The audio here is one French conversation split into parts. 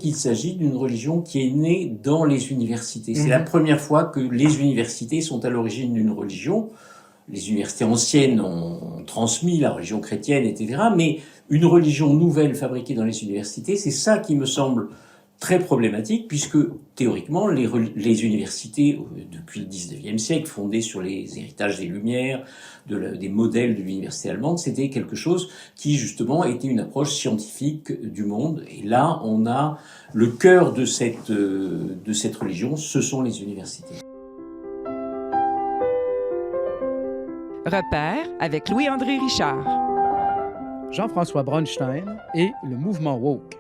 qu'il s'agit d'une religion qui est née dans les universités. C'est la première fois que les universités sont à l'origine d'une religion. Les universités anciennes ont transmis la religion chrétienne, etc. Mais une religion nouvelle fabriquée dans les universités, c'est ça qui me semble très problématique, puisque théoriquement, les universités, depuis le 19e siècle, fondées sur les héritages des Lumières, des modèles de l'université allemande, c'était quelque chose qui, justement, était une approche scientifique du monde. Et là, on a le cœur de cette religion, ce sont les universités. Repère avec Louis-André Richard. Jean-François Bronstein et le mouvement woke.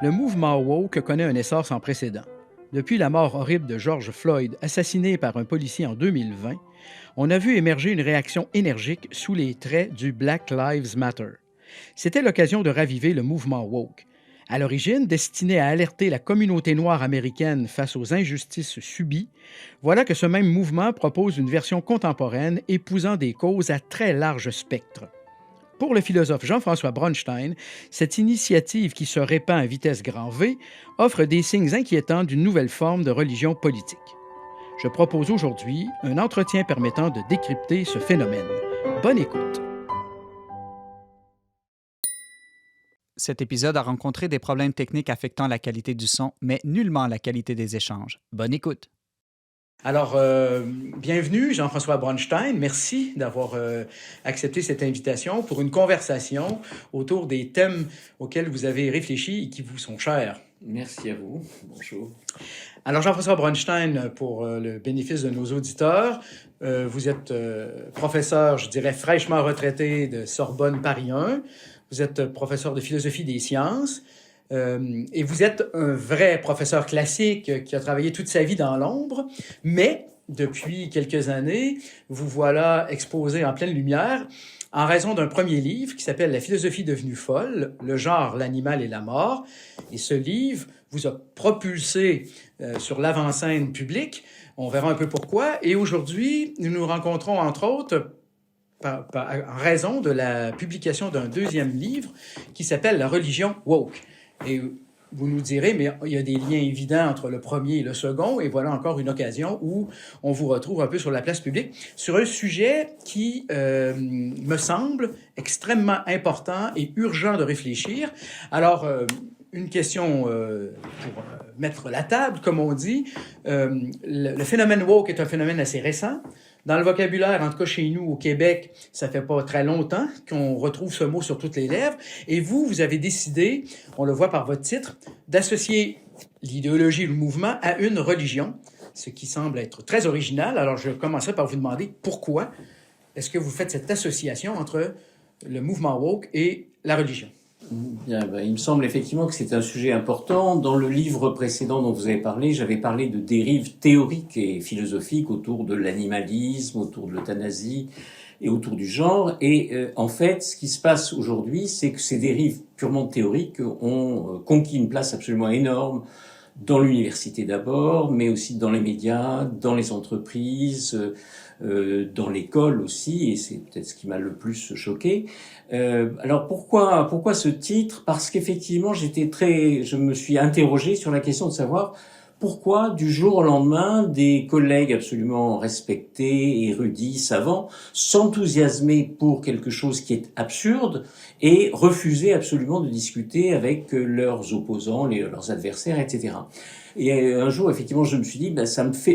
Le mouvement woke connaît un essor sans précédent. Depuis la mort horrible de George Floyd, assassiné par un policier en 2020, on a vu émerger une réaction énergique sous les traits du Black Lives Matter. C'était l'occasion de raviver le mouvement woke. À l'origine, destiné à alerter la communauté noire américaine face aux injustices subies, voilà que ce même mouvement propose une version contemporaine épousant des causes à très large spectre. Pour le philosophe Jean-François Bronstein, cette initiative qui se répand à vitesse grand V offre des signes inquiétants d'une nouvelle forme de religion politique. Je propose aujourd'hui un entretien permettant de décrypter ce phénomène. Bonne écoute. Cet épisode a rencontré des problèmes techniques affectant la qualité du son, mais nullement la qualité des échanges. Bonne écoute. Alors, bienvenue Jean-François Bronstein. Merci d'avoir accepté cette invitation pour une conversation autour des thèmes auxquels vous avez réfléchi et qui vous sont chers. Merci à vous. Bonjour. Alors, Jean-François Bronstein, pour le bénéfice de nos auditeurs, vous êtes professeur, je dirais, fraîchement retraité de Sorbonne Paris 1. Vous êtes professeur de philosophie des sciences. Et vous êtes un vrai professeur classique qui a travaillé toute sa vie dans l'ombre, mais depuis quelques années, vous voilà exposé en pleine lumière en raison d'un premier livre qui s'appelle « La philosophie devenue folle, le genre, l'animal et la mort ». Et ce livre vous a propulsé sur l'avant-scène publique. On verra un peu pourquoi. Et aujourd'hui, nous nous rencontrons entre autres en raison de la publication d'un deuxième livre qui s'appelle « La religion woke ». Et vous nous direz, mais il y a des liens évidents entre le premier et le second, et voilà encore une occasion où on vous retrouve un peu sur la place publique sur un sujet qui me semble extrêmement important et urgent de réfléchir. Alors, une question pour mettre la table, comme on dit. Le phénomène woke est un phénomène assez récent. Dans le vocabulaire, en tout cas chez nous, au Québec, ça fait pas très longtemps qu'on retrouve ce mot sur toutes les lèvres. Et vous avez décidé, on le voit par votre titre, d'associer l'idéologie, le mouvement à une religion, ce qui semble être très original. Alors, je commencerai par vous demander pourquoi est-ce que vous faites cette association entre le mouvement woke et la religion? Bien, il me semble effectivement que c'est un sujet important. Dans le livre précédent dont vous avez parlé, j'avais parlé de dérives théoriques et philosophiques autour de l'animalisme, autour de l'euthanasie et autour du genre. Et en fait, ce qui se passe aujourd'hui, c'est que ces dérives purement théoriques ont conquis une place absolument énorme dans l'université d'abord, mais aussi dans les médias, dans les entreprises, dans l'école aussi, et c'est peut-être ce qui m'a le plus choqué. Alors pourquoi ce titre? Parce qu'effectivement, je me suis interrogé sur la question de savoir pourquoi, du jour au lendemain, des collègues absolument respectés, érudits, savants, s'enthousiasmaient pour quelque chose qui est absurde et refusaient absolument de discuter avec leurs opposants, leurs adversaires, etc. Et un jour, effectivement, je me suis dit,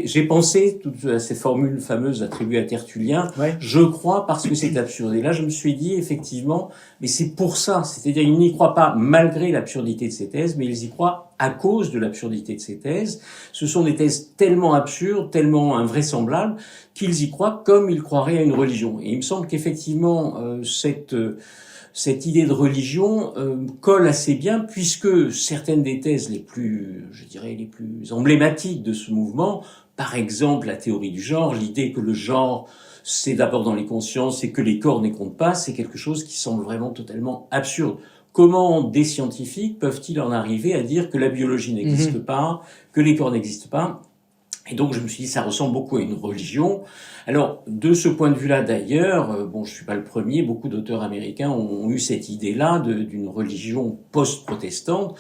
j'ai pensé à ces formules fameuses attribuées à Tertullien, ouais. Je crois parce que c'est absurde. Et là, je me suis dit, effectivement, mais c'est pour ça. C'est-à-dire, ils n'y croient pas malgré l'absurdité de ces thèses, mais ils y croient à cause de l'absurdité de ces thèses. Ce sont des thèses tellement absurdes, tellement invraisemblables, qu'ils y croient comme ils croiraient à une religion. Et il me semble qu'effectivement, cette idée de religion colle assez bien, puisque certaines des thèses les plus emblématiques de ce mouvement, par exemple la théorie du genre, l'idée que le genre c'est d'abord dans les consciences et que les corps n'y comptent pas, c'est quelque chose qui semble vraiment totalement absurde. Comment des scientifiques peuvent-ils en arriver à dire que la biologie n'existe pas, que les corps n'existent pas? Et donc, je me suis dit, ça ressemble beaucoup à une religion. Alors, de ce point de vue-là, d'ailleurs, je suis pas le premier, beaucoup d'auteurs américains ont eu cette idée-là d'une religion post-protestante.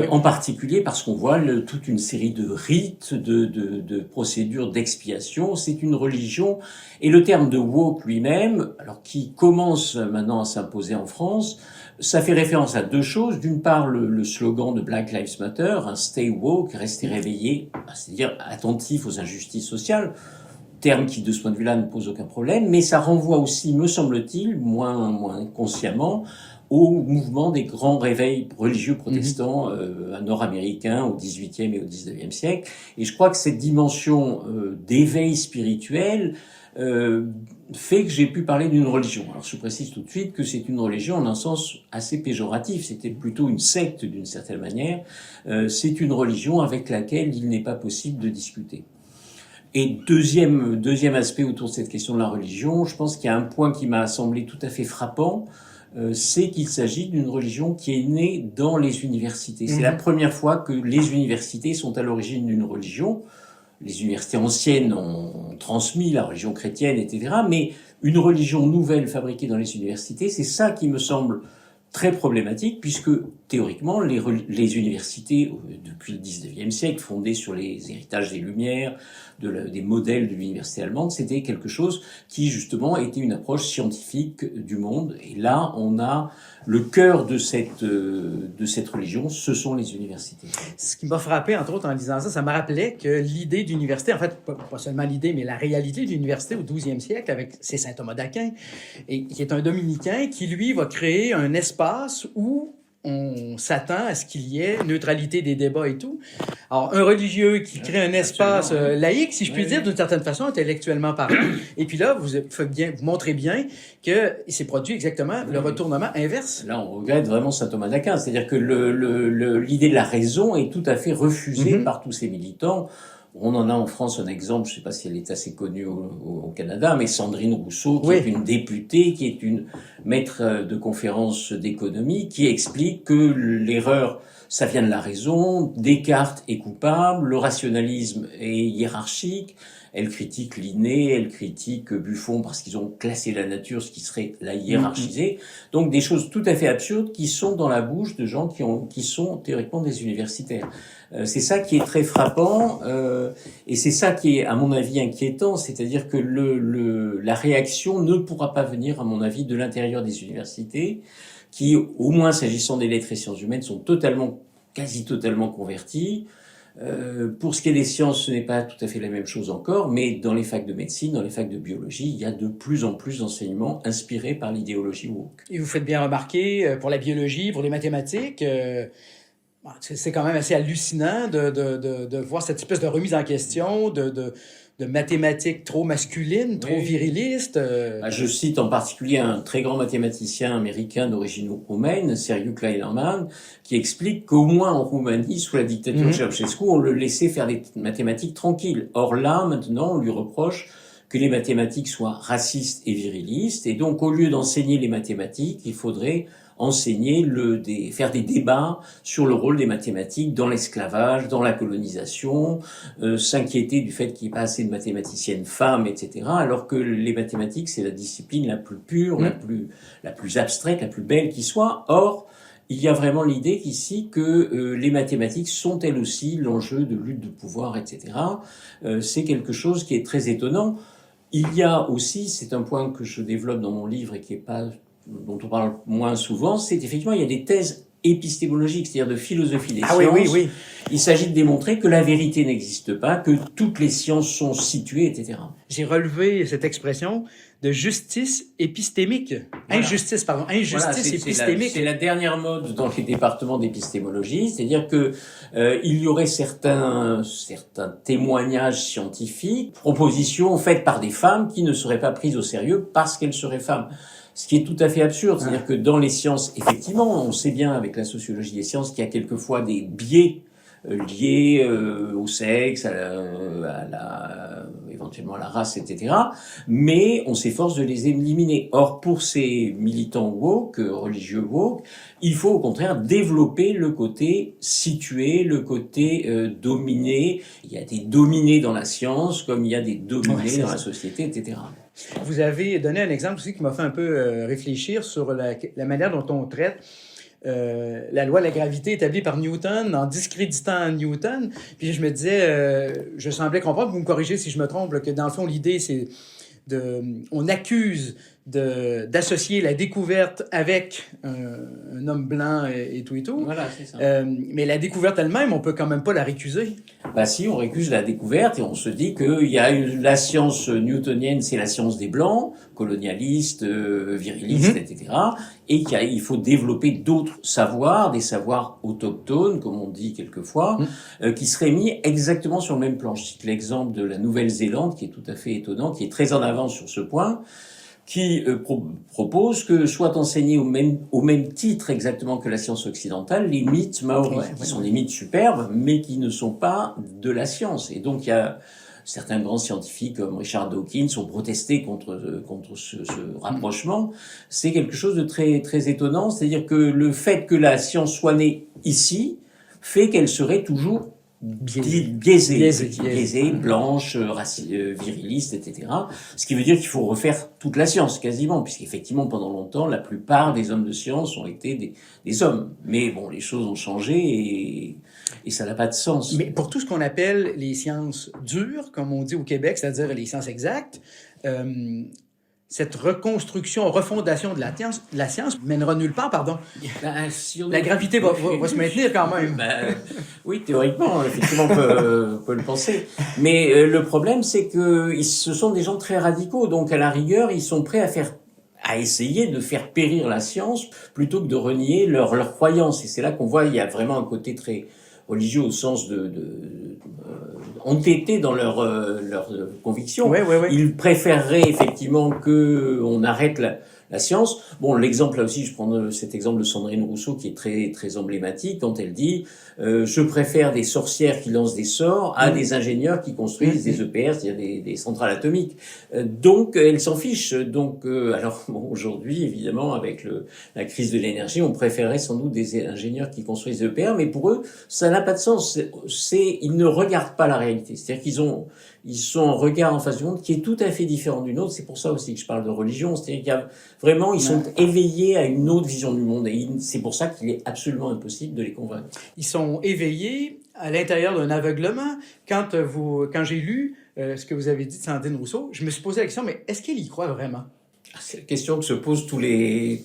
En particulier parce qu'on voit toute une série de rites, de procédures d'expiation. C'est une religion, et le terme de woke lui-même, alors qui commence maintenant à s'imposer en France, ça fait référence à deux choses. D'une part, le slogan de Black Lives Matter, un stay woke, rester réveillé, c'est-à-dire attentif aux injustices sociales, terme qui, de ce point de vue-là, ne pose aucun problème, mais ça renvoie aussi, me semble-t-il, moins consciemment, au mouvement des grands réveils religieux protestants nord-américains au XVIIIe et au XIXe siècle. Et je crois que cette dimension d'éveil spirituel fait que j'ai pu parler d'une religion. Alors je précise tout de suite que c'est une religion en un sens assez péjoratif, c'était plutôt une secte d'une certaine manière. C'est une religion avec laquelle il n'est pas possible de discuter. Et deuxième aspect autour de cette question de la religion, je pense qu'il y a un point qui m'a semblé tout à fait frappant, c'est qu'il s'agit d'une religion qui est née dans les universités. C'est la première fois que les universités sont à l'origine d'une religion. Les universités anciennes ont transmis la religion chrétienne, etc. Mais une religion nouvelle fabriquée dans les universités, c'est ça qui me semble très problématique, puisque théoriquement, les universités, depuis le XIXe siècle, fondées sur les héritages des Lumières, des modèles de l'université allemande, c'était quelque chose qui, justement, était une approche scientifique du monde. Et là, on a le cœur de cette religion, ce sont les universités. Ce qui m'a frappé, entre autres, en lisant ça, ça me rappelait que l'idée d'université, en fait, pas seulement l'idée, mais la réalité de l'université au XIIe siècle, c'est saint Thomas d'Aquin, et qui est un dominicain qui, lui, va créer un espace où on s'attend à ce qu'il y ait neutralité des débats et tout. Alors, un religieux qui crée un espace laïque, si je puis dire, d'une certaine façon, intellectuellement parlant. Et puis là, vous montrez bien que il s'est produit exactement le retournement inverse. Là, on regrette vraiment saint Thomas d'Aquin. C'est-à-dire que l'idée de la raison est tout à fait refusée par tous ces militants. On en a en France un exemple, je ne sais pas si elle est assez connue au Canada, mais Sandrine Rousseau, qui est une députée, qui est une maître de conférences d'économie, qui explique que l'erreur, ça vient de la raison, Descartes est coupable, le rationalisme est hiérarchique. Elle critique Linné, elle critique Buffon parce qu'ils ont classé la nature, ce qui serait la hiérarchiser. Donc des choses tout à fait absurdes qui sont dans la bouche de gens qui sont théoriquement des universitaires. C'est ça qui est très frappant et c'est ça qui est, à mon avis, inquiétant. C'est-à-dire que la réaction ne pourra pas venir, à mon avis, de l'intérieur des universités qui, au moins s'agissant des lettres et sciences humaines, sont quasi totalement converties. Pour ce qui est des sciences, ce n'est pas tout à fait la même chose encore, mais dans les facs de médecine, dans les facs de biologie, il y a de plus en plus d'enseignements inspirés par l'idéologie woke. Et vous faites bien remarquer, pour la biologie, pour les mathématiques, c'est quand même assez hallucinant de voir cette espèce de remise en question de mathématiques trop masculines, trop virilistes. Je cite en particulier un très grand mathématicien américain d'origine roumaine, Sergiu Kleinerman, qui explique qu'au moins en Roumanie, sous la dictature de Ceausescu, on le laissait faire des mathématiques tranquilles. Or là, maintenant, on lui reproche que les mathématiques soient racistes et virilistes, et donc au lieu d'enseigner les mathématiques, il faudrait enseigner faire des débats sur le rôle des mathématiques dans l'esclavage, dans la colonisation, s'inquiéter du fait qu'il n'y ait pas assez de mathématiciennes femmes, etc. Alors que les mathématiques, c'est la discipline la plus pure, la plus abstraite, la plus belle qui soit. Or, il y a vraiment l'idée ici que les mathématiques sont elles aussi l'enjeu de lutte de pouvoir, etc. C'est quelque chose qui est très étonnant. Il y a aussi, c'est un point que je développe dans mon livre et qui est pas dont on parle moins souvent, c'est effectivement, il y a des thèses épistémologiques, c'est-à-dire de philosophie des sciences. Oui. Il s'agit de démontrer que la vérité n'existe pas, que toutes les sciences sont situées, etc. J'ai relevé cette expression de justice épistémique. Voilà. Injustice épistémique. C'est la dernière mode dans les départements d'épistémologie, c'est-à-dire que il y aurait certains témoignages scientifiques, propositions faites par des femmes qui ne seraient pas prises au sérieux parce qu'elles seraient femmes. Ce qui est tout à fait absurde, c'est-à-dire que dans les sciences, effectivement, on sait bien avec la sociologie des sciences qu'il y a quelquefois des biais liés au sexe, éventuellement à la race, etc. Mais on s'efforce de les éliminer. Or, pour ces militants woke, religieux woke, il faut au contraire développer le côté situé, le côté dominé. Il y a des dominés dans la science, comme il y a des dominés dans la société, etc. Vous avez donné un exemple aussi qui m'a fait un peu réfléchir sur la manière dont on traite la loi de la gravité établie par Newton en discréditant Newton. Puis je me disais, je semblais comprendre, vous me corrigez si je me trompe, là, que dans le fond, l'idée, c'est on accuse d'associer la découverte avec un homme blanc et tout et tout. Voilà, c'est ça. Mais la découverte elle-même, on peut quand même pas la récuser. Bah si, on récuse la découverte et on se dit que la science newtonienne, c'est la science des blancs, colonialistes, virilistes, etc. Et il faut développer d'autres savoirs, des savoirs autochtones, comme on dit quelquefois, qui seraient mis exactement sur le même plan. Je cite l'exemple de la Nouvelle-Zélande, qui est tout à fait étonnant, qui est très en avance sur ce point, qui propose que soient enseignés au même titre exactement que la science occidentale les mythes maoris, qui sont des mythes superbes, mais qui ne sont pas de la science. Et donc il y a certains grands scientifiques comme Richard Dawkins ont protesté contre ce rapprochement. C'est quelque chose de très très étonnant, c'est-à-dire que le fait que la science soit née ici fait qu'elle serait toujours biaisée, blanche, viriliste, etc. Ce qui veut dire qu'il faut refaire toute la science, quasiment, puisqu'effectivement, pendant longtemps, la plupart des hommes de science ont été des hommes. Mais bon, les choses ont changé et ça n'a pas de sens. Mais pour tout ce qu'on appelle les sciences dures, comme on dit au Québec, c'est-à-dire les sciences exactes, cette refondation de la science mènera nulle part, pardon. La gravité va se maintenir quand même. Oui, théoriquement, effectivement, on peut le penser. Mais le problème, c'est que ce sont des gens très radicaux, donc à la rigueur, ils sont prêts à essayer de faire périr la science plutôt que de renier leur croyance. Et c'est là qu'on voit, il y a vraiment un côté très religieux au sens entêtés dans leur conviction. Ouais. Ils préféreraient effectivement que on arrête la science. Bon, l'exemple là aussi, je prends cet exemple de Sandrine Rousseau qui est très très emblématique quand elle dit je préfère des sorcières qui lancent des sorts à des ingénieurs qui construisent des EPR, c'est-à-dire des centrales atomiques. Donc elle s'en fiche. Donc alors bon, aujourd'hui évidemment avec la crise de l'énergie, on préférerait sans doute des ingénieurs qui construisent des EPR, mais pour eux ça n'a pas de sens. Ils ne regardent pas la réalité. C'est-à-dire ils sont en regard en face du monde qui est tout à fait différent du nôtre. C'est pour ça aussi que je parle de religion. C'est-à-dire qu'il y a vraiment, ils sont éveillés à une autre vision du monde. Et c'est pour ça qu'il est absolument impossible de les convaincre. Ils sont éveillés à l'intérieur d'un aveuglement. Quand j'ai lu ce que vous avez dit de Sandrine Rousseau, je me suis posé la question, mais est-ce qu'elle y croit vraiment? C'est la question que se posent tous les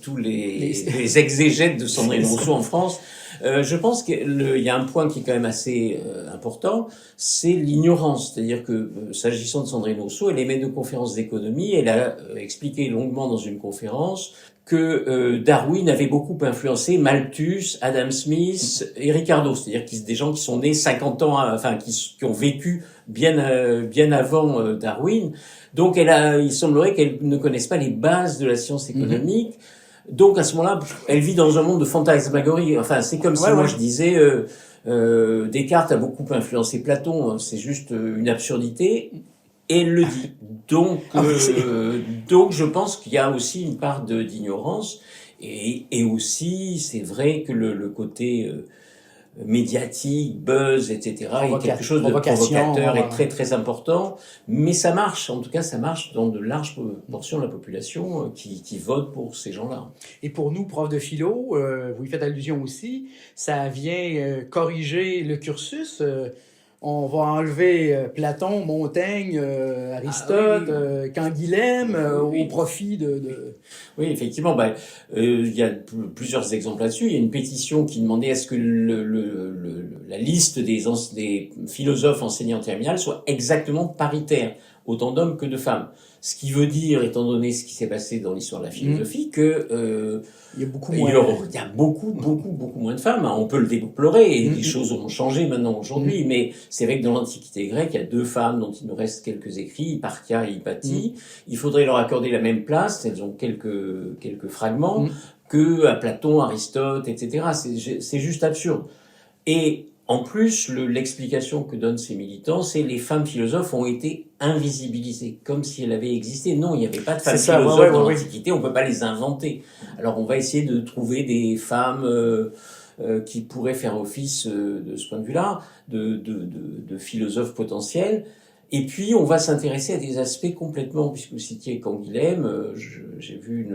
exégètes de Sandrine Rousseau en France. Je pense qu'il y a un point qui est quand même assez important, c'est l'ignorance. C'est-à-dire que, s'agissant de Sandrine Rousseau, elle est maître de conférences d'économie. Elle a expliqué longuement dans une conférence que Darwin avait beaucoup influencé Malthus, Adam Smith et Ricardo. C'est-à-dire des gens qui sont nés 50 ans, qui ont vécu bien avant Darwin. Donc il semblerait qu'elle ne connaisse pas les bases de la science économique. Donc à ce moment-là, elle vit dans un monde de fantasmagorie. Enfin, c'est comme si moi je disais Descartes a beaucoup influencé Platon, c'est juste une absurdité. Et elle le dit. Donc je pense qu'il y a aussi une part d'ignorance et aussi c'est vrai que le côté médiatique, buzz, etc. est quelque chose de provocateur et très très important, mais ça marche, en tout cas ça marche dans de larges portions de la population qui vote pour ces gens-là. Et pour nous, profs de philo, vous y faites allusion aussi, ça vient corriger le cursus. On va enlever Platon, Montaigne, Aristote, Canguilhem au profit de... Oui, effectivement. Il y a plusieurs exemples là-dessus. Il y a une pétition qui demandait à ce que la liste des philosophes enseignés en terminale soit exactement paritaire, autant d'hommes que de femmes. Ce qui veut dire, étant donné ce qui s'est passé dans l'histoire de la philosophie, que il y a beaucoup moins. Il y a beaucoup moins de femmes. On peut le déplorer et les choses ont changé maintenant aujourd'hui. Mais c'est vrai que dans l'Antiquité grecque, il y a 2 femmes dont il nous reste quelques écrits, Hipparchia et Hypatie. Il faudrait leur accorder la même place. Elles ont quelques fragments que à Platon, Aristote, etc. C'est juste absurde. Et en plus, l'explication que donnent ces militants, c'est les femmes philosophes ont été invisibilisées, comme si elles avaient existé. Non, il n'y avait pas de femmes philosophes dans l'Antiquité, on peut pas les inventer. Alors on va essayer de trouver des femmes qui pourraient faire office de ce point de vue-là, de philosophes potentiels. Et puis on va s'intéresser à des aspects complètement, puisque vous citiez Canguilhem, j'ai vu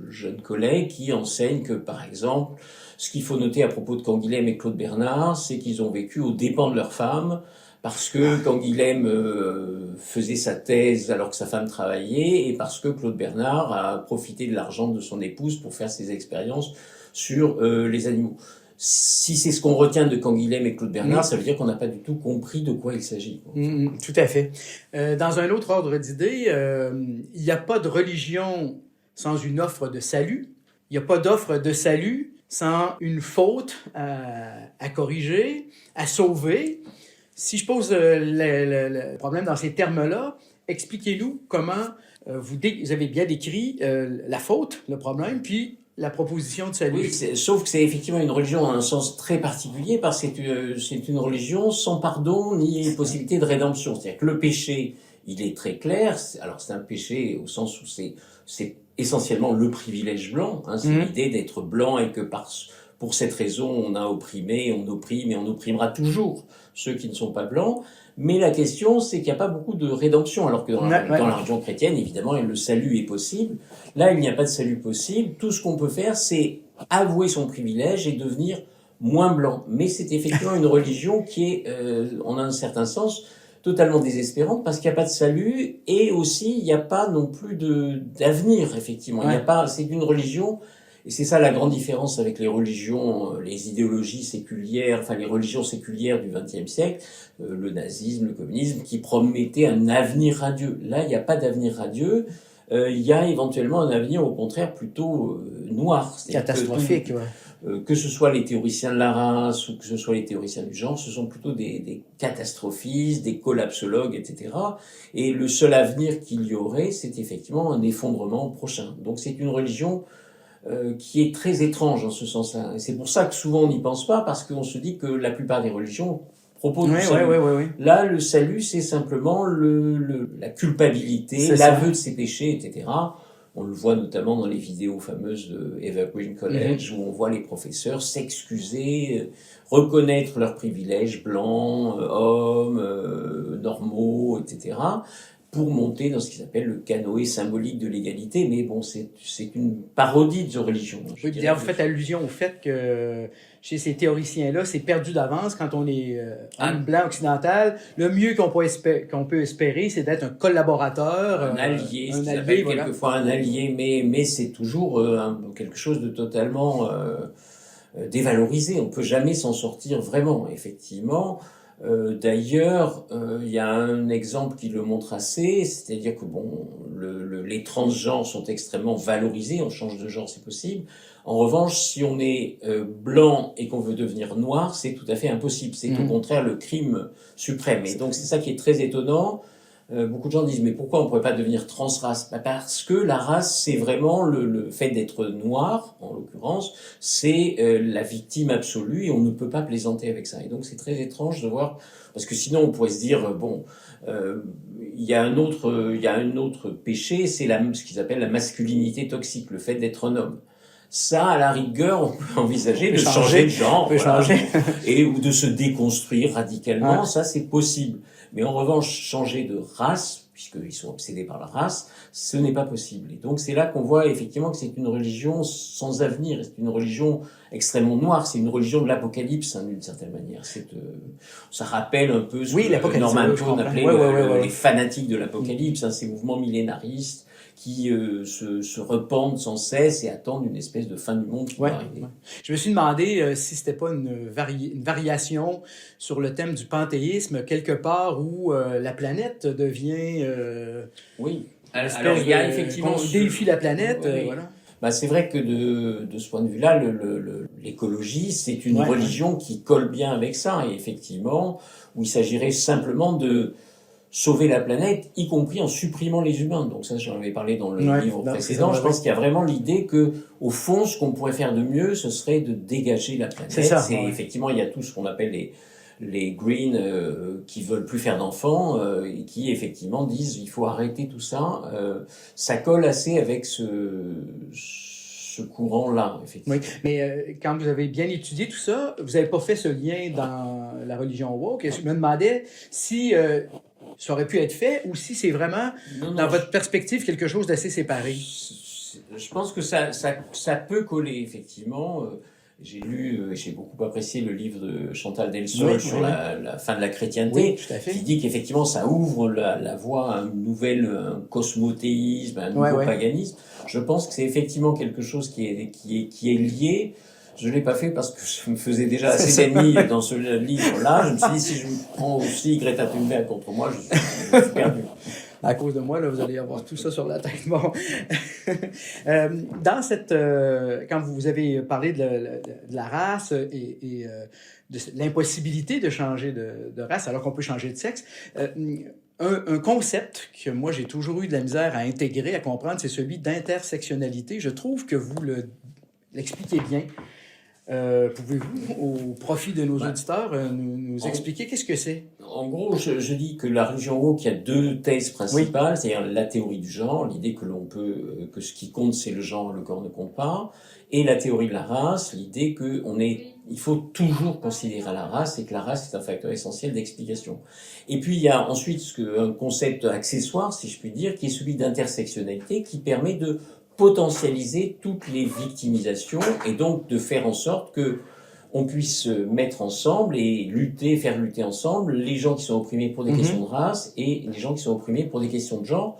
jeunes collègues qui enseignent que, par exemple, ce qu'il faut noter à propos de Canguilhem et Claude Bernard, c'est qu'ils ont vécu aux dépens de leur femme, parce que Canguilhem faisait sa thèse alors que sa femme travaillait, et parce que Claude Bernard a profité de l'argent de son épouse pour faire ses expériences sur les animaux. Si c'est ce qu'on retient de Canguilhem et Claude Bernard, ça veut dire qu'on n'a pas du tout compris de quoi il s'agit. Tout à fait. Dans un autre ordre d'idées, il n'y a pas de religion sans une offre de salut. Il n'y a pas d'offre de salut sans une faute à corriger, à sauver. Si je pose le problème dans ces termes-là, expliquez-nous comment vous avez bien décrit la faute, le problème, puis la proposition de salut. Oui, sauf que c'est effectivement une religion en un sens très particulier, parce que c'est une religion sans pardon ni possibilité de rédemption. C'est-à-dire que le péché, il est très clair. Alors c'est un péché au sens où c'est essentiellement le privilège blanc. Hein, c'est l'idée d'être blanc et que pour cette raison, on a opprimé, on opprime et on opprimera toujours ceux qui ne sont pas blancs. Mais la question, c'est qu'il n'y a pas beaucoup de rédemption, alors que dans la religion chrétienne, évidemment, le salut est possible. Là, il n'y a pas de salut possible. Tout ce qu'on peut faire, c'est avouer son privilège et devenir moins blanc. Mais c'est effectivement une religion qui est, en un certain sens, totalement désespérante, parce qu'il n'y a pas de salut, et aussi, il n'y a pas non plus d'avenir, effectivement. Il n'y a pas, c'est une religion. Et c'est ça la grande différence avec les religions, les idéologies séculières, enfin les religions séculières du XXe siècle, le nazisme, le communisme, qui promettaient un avenir radieux. Là, il n'y a pas d'avenir radieux. Il y a éventuellement un avenir, au contraire, plutôt noir. Catastrophique, que ce soit les théoriciens de la race ou que ce soit les théoriciens du genre, ce sont plutôt des catastrophistes, des collapsologues, etc. Et le seul avenir qu'il y aurait, c'est effectivement un effondrement prochain. Donc c'est une religion qui est très étrange en ce sens-là. Et c'est pour ça que souvent on n'y pense pas, parce qu'on se dit que la plupart des religions proposent le salut. Là, le salut, c'est simplement la culpabilité, l'aveu de ses péchés, etc. On le voit notamment dans les vidéos fameuses de Evergreen College, où on voit les professeurs s'excuser, reconnaître leurs privilèges blancs, hommes, normaux, etc., pour monter dans ce qui s'appelle le canoë symbolique de l'égalité. Mais bon, c'est une parodie de religion. Vous faites allusion au fait que chez ces théoriciens-là, c'est perdu d'avance quand on est homme blanc occidental. Le mieux qu'on peut espérer, c'est d'être un collaborateur. Un allié, ce qu'ils appellent quelquefois un allié, mais c'est toujours quelque chose de totalement dévalorisé. On peut jamais s'en sortir vraiment, effectivement. D'ailleurs, il y a un exemple qui le montre assez, c'est-à-dire que bon, les transgenres sont extrêmement valorisés, on change de genre, c'est possible. En revanche, si on est blanc et qu'on veut devenir noir, c'est tout à fait impossible. C'est au contraire le crime suprême. Et donc c'est ça qui est très étonnant. Beaucoup de gens disent, mais pourquoi on pourrait pas devenir transrace? Parce que la race, c'est vraiment le fait d'être noir, en l'occurrence, c'est la victime absolue, et on ne peut pas plaisanter avec ça. Et donc c'est très étrange de voir, parce que sinon on pourrait se dire, il y a un autre péché, c'est ce qu'ils appellent la masculinité toxique, le fait d'être un homme. Ça, à la rigueur, on peut envisager de changer de genre, ou de se déconstruire radicalement, ça c'est possible. Mais en revanche, changer de race, puisqu'ils sont obsédés par la race, ce n'est pas possible. Et donc c'est là qu'on voit effectivement que c'est une religion sans avenir, c'est une religion extrêmement noire, c'est une religion de l'apocalypse, d'une certaine manière. Ça rappelle un peu ce que Norman Cohn appelait les fanatiques de l'apocalypse, ces mouvements millénaristes qui se rependent sans cesse et attendent une espèce de fin du monde qui va arriver. Je me suis demandé si c'était pas une variation sur le thème du panthéisme, quelque part où la planète devient... oui, alors il y a effectivement... On déifie la planète, voilà. C'est vrai que de ce point de vue-là, l'écologie, c'est une religion qui colle bien avec ça, et effectivement, où il s'agirait simplement de sauver la planète, y compris en supprimant les humains. Donc ça, j'en avais parlé dans le livre précédent. Je pense qu'il y a vraiment l'idée que, au fond, ce qu'on pourrait faire de mieux, ce serait de dégager la planète. Effectivement, il y a tout ce qu'on appelle les Greens qui veulent plus faire d'enfants et qui effectivement disent il faut arrêter tout ça. Ça colle assez avec ce courant-là, effectivement. Oui, mais quand vous avez bien étudié tout ça, vous n'avez pas fait ce lien dans la religion woke. Je me demandais si ça aurait pu être fait ou si c'est vraiment, dans votre perspective, quelque chose d'assez séparé. Je pense que ça peut coller, effectivement. J'ai lu, j'ai beaucoup apprécié le livre de Chantal Delsol sur la fin de la chrétienté, tout à fait. qui dit qu'effectivement ça ouvre la voie à un cosmothéisme, à un nouveau paganisme. Je pense que c'est effectivement quelque chose qui est lié. Je l'ai pas fait parce que je me faisais déjà assez d'ennemis dans ce livre-là. Je me suis dit, si je me prends aussi Greta Thunberg contre moi, je suis perdu. À cause de moi, là, vous allez avoir tout ça sur la tête. Bon. Dans quand vous avez parlé de la race et de l'impossibilité de changer de race alors qu'on peut changer de sexe, un concept que moi j'ai toujours eu de la misère à intégrer, à comprendre, c'est celui d'intersectionnalité. Je trouve que vous l'expliquez bien. Pouvez-vous, au profit de nos auditeurs, nous expliquer qu'est-ce que c'est? En gros, je dis que la religion woke, il y a deux thèses principales, c'est-à-dire la théorie du genre, l'idée que que ce qui compte c'est le genre, le corps ne compte pas, et la théorie de la race, l'idée que il faut toujours considérer la race et que la race est un facteur essentiel d'explication. Et puis il y a ensuite un concept accessoire, si je puis dire, qui est celui d'intersectionnalité, qui permet de potentialiser toutes les victimisations et donc de faire en sorte que on puisse se mettre ensemble et faire lutter ensemble les gens qui sont opprimés pour des questions de race et les gens qui sont opprimés pour des questions de genre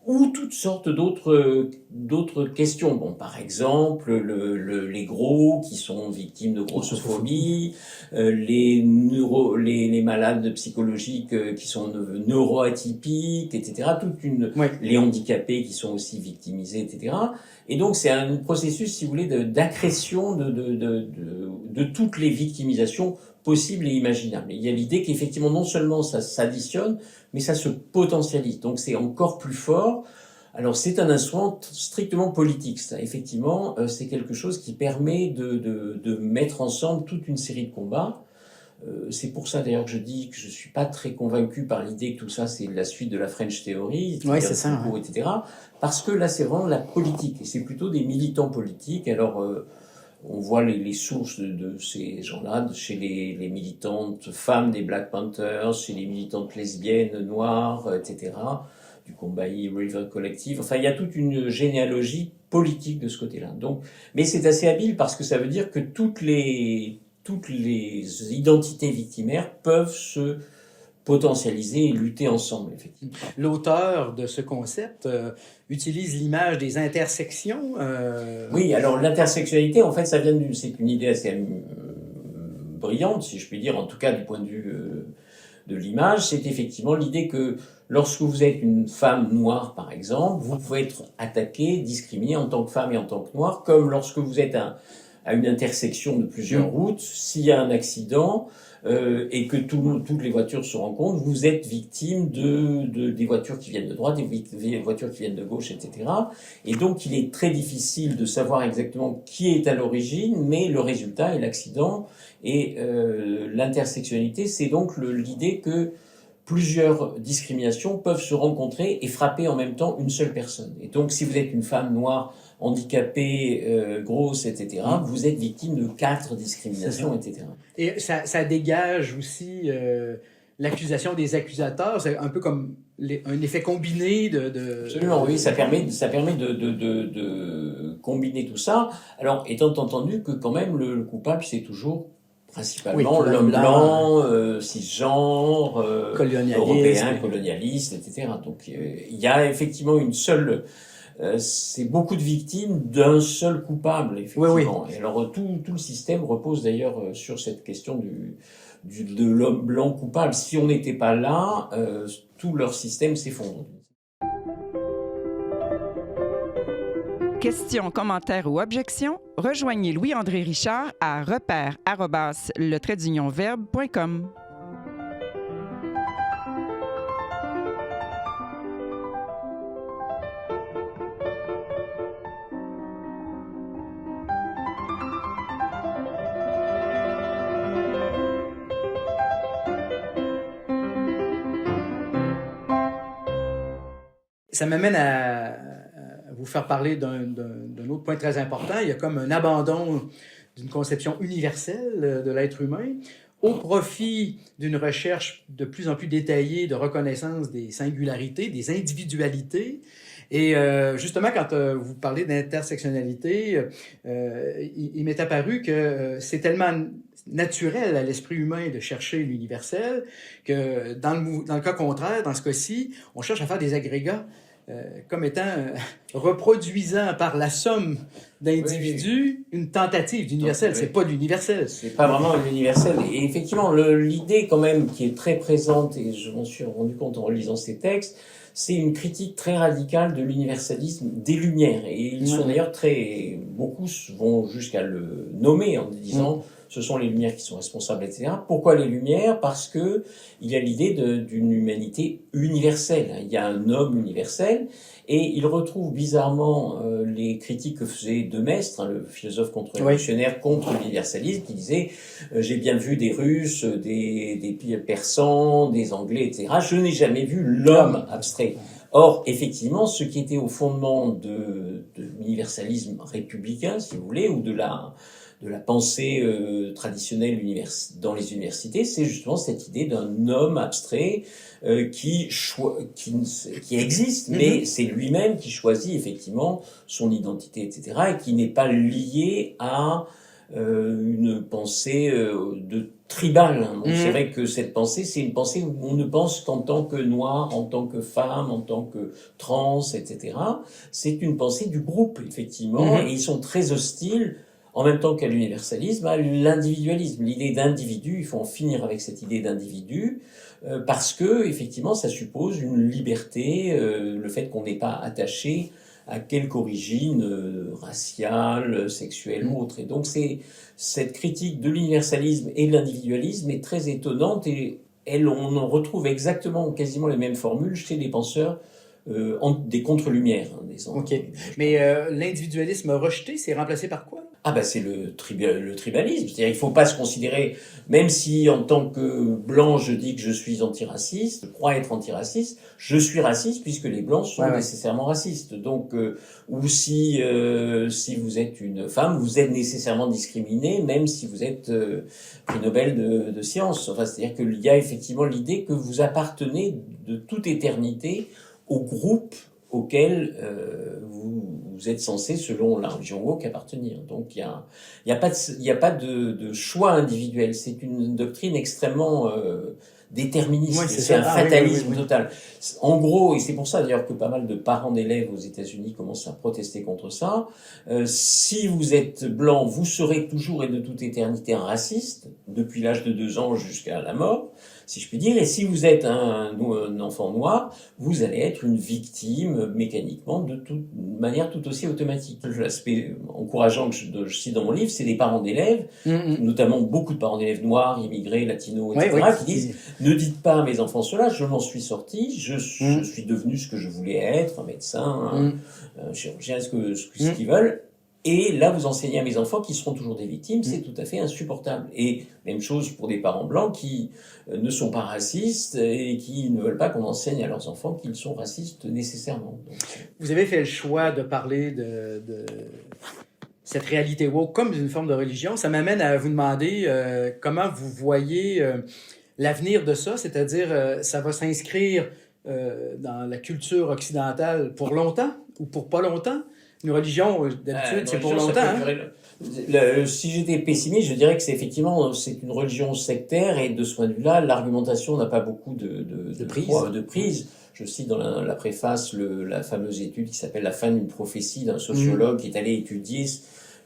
ou toutes sortes d'autres questions. Bon, par exemple, les gros qui sont victimes de grossophobie, les malades psychologiques qui sont neuroatypiques, etc. Les handicapés qui sont aussi victimisés, etc. Et donc, c'est un processus, si vous voulez, d'accrétion de toutes les victimisations possibles et imaginables. Et il y a l'idée qu'effectivement, non seulement ça s'additionne, mais ça se potentialise. Donc, c'est encore plus fort. Alors, c'est un instrument strictement politique. Ça, effectivement, c'est quelque chose qui permet de mettre ensemble toute une série de combats. C'est pour ça, d'ailleurs, que je dis que je suis pas très convaincu par l'idée que tout ça, c'est la suite de la French Theory, c'est ça, etc. Parce que là, c'est vraiment la politique. Et c'est plutôt des militants politiques. Alors, on voit les sources de ces gens-là, chez les militantes femmes des Black Panthers, chez les militantes lesbiennes, noires, etc., du Combahee River Collective. Enfin, il y a toute une généalogie politique de ce côté-là. Donc, mais c'est assez habile parce que ça veut dire que toutes les identités victimaires peuvent se potentialiser et lutter ensemble, effectivement. L'auteur de ce concept utilise l'image des intersections. Oui, alors l'intersexualité, en fait, c'est une idée assez brillante, si je puis dire, en tout cas du point de vue de l'image. C'est effectivement l'idée que lorsque vous êtes une femme noire, par exemple, vous pouvez être attaqué, discriminé en tant que femme et en tant que noire, comme lorsque vous êtes à une intersection de plusieurs routes, s'il y a un accident et que toutes les voitures se rencontrent, vous êtes victime des voitures qui viennent de droite, des voitures qui viennent de gauche, etc. Et donc, il est très difficile de savoir exactement qui est à l'origine, mais le résultat est l'accident. Et l'intersectionnalité, c'est donc l'idée que plusieurs discriminations peuvent se rencontrer et frapper en même temps une seule personne. Et donc, si vous êtes une femme noire, handicapée, grosse, etc., vous êtes victime de 4 discriminations, etc. Et ça dégage aussi l'accusation des accusateurs. C'est un peu comme un effet combiné de... Absolument, oui, ça permet de combiner tout ça. Alors, étant entendu que quand même, le coupable, c'est toujours principalement l'homme blanc, cisgenre, européen, colonialiste, etc. Donc, il y a effectivement une seule... c'est beaucoup de victimes d'un seul coupable, effectivement. Et alors, tout le système repose d'ailleurs sur cette question de l'homme blanc coupable. Si on n'était pas là, tout leur système s'effondre. Questions, commentaires ou objections, rejoignez Louis-André Richard à repère@le-verbe.com. Ça m'amène à vous faire parler d'un autre point très important. Il y a comme un abandon d'une conception universelle de l'être humain au profit d'une recherche de plus en plus détaillée de reconnaissance des singularités, des individualités. Et justement, quand vous parlez d'intersectionnalité, il m'est apparu que c'est tellement naturel à l'esprit humain de chercher l'universel que dans le cas contraire, dans ce cas-ci, on cherche à faire des agrégats comme étant reproduisant par la somme d'individus une tentative d'universel. C'est pas de l'universel. C'est pas vraiment l'universel. Et effectivement, l'idée quand même qui est très présente, et je m'en suis rendu compte en relisant ces textes, c'est une critique très radicale de l'universalisme des Lumières. Et ils sont d'ailleurs beaucoup vont jusqu'à le nommer en disant ce sont les Lumières qui sont responsables, etc. Pourquoi les Lumières? Parce que il y a l'idée d'une humanité universelle. Il y a un homme universel. Et il retrouve bizarrement les critiques que faisait De Maistre, le philosophe contre-révolutionnaire contre l'universalisme, qui disait j'ai bien vu des Russes, des Persans, des Anglais, etc. Je n'ai jamais vu l'homme abstrait. Or, effectivement, ce qui était au fondement de l'universalisme républicain, si vous voulez, ou de la pensée traditionnelle dans les universités, c'est justement cette idée d'un homme abstrait qui existe, mais c'est lui-même qui choisit effectivement son identité, etc., et qui n'est pas lié à une pensée de tribal. Donc c'est vrai que cette pensée, c'est une pensée où on ne pense qu'en tant que noir, en tant que femme, en tant que trans, etc. C'est une pensée du groupe, effectivement, et ils sont très hostiles en même temps qu'à l'universalisme, à l'individualisme. L'idée d'individu, il faut en finir avec cette idée d'individu, parce que, effectivement, ça suppose une liberté, le fait qu'on n'est pas attaché à quelque origine raciale, sexuelle ou autre. Et donc, cette critique de l'universalisme et de l'individualisme est très étonnante, et on en retrouve exactement, quasiment les mêmes formules chez les penseurs des contre-lumières. OK. Mais l'individualisme rejeté, c'est remplacé par quoi? Ah ben c'est le tribalisme, c'est-à-dire il faut pas se considérer, même si en tant que blanc je dis que je suis antiraciste, je crois être antiraciste, je suis raciste puisque les blancs sont nécessairement racistes. Donc ou si vous êtes une femme, vous êtes nécessairement discriminé, même si vous êtes prix Nobel de sciences. Enfin, c'est-à-dire qu'il y a effectivement l'idée que vous appartenez de toute éternité au groupe auquel vous êtes censé, selon la religion woke, appartenir. Donc il y a pas de choix individuel. C'est une doctrine extrêmement déterministe. C'est un fatalisme total. En gros, et c'est pour ça d'ailleurs que pas mal de parents d'élèves aux États-Unis commencent à protester contre ça. Si vous êtes blanc, vous serez toujours et de toute éternité un raciste, depuis l'âge de 2 ans jusqu'à la mort, si je puis dire. Et si vous êtes un enfant noir, vous allez être une victime mécaniquement de toute manière tout aussi automatique. L'aspect encourageant que je cite dans mon livre, c'est les parents d'élèves, notamment beaucoup de parents d'élèves noirs, immigrés, latinos, etc., qui disent « Ne dites pas à mes enfants cela, je m'en suis sorti, je suis devenu ce que je voulais être, un médecin, un chirurgien, ce qu'ils veulent. » Et là, vous enseignez à mes enfants qui seront toujours des victimes, c'est tout à fait insupportable. Et même chose pour des parents blancs qui ne sont pas racistes et qui ne veulent pas qu'on enseigne à leurs enfants qu'ils sont racistes nécessairement. Donc, vous avez fait le choix de parler de cette réalité woke comme d'une forme de religion. Ça m'amène à vous demander comment vous voyez l'avenir de ça, c'est-à-dire ça va s'inscrire dans la culture occidentale pour longtemps ou pour pas longtemps? Une religion, d'habitude, c'est pour longtemps. Si j'étais pessimiste, je dirais que c'est une religion sectaire, et de ce point de vue-là, l'argumentation n'a pas beaucoup de prise. Je cite dans la préface la fameuse étude qui s'appelle La fin d'une prophétie d'un sociologue qui est allé étudier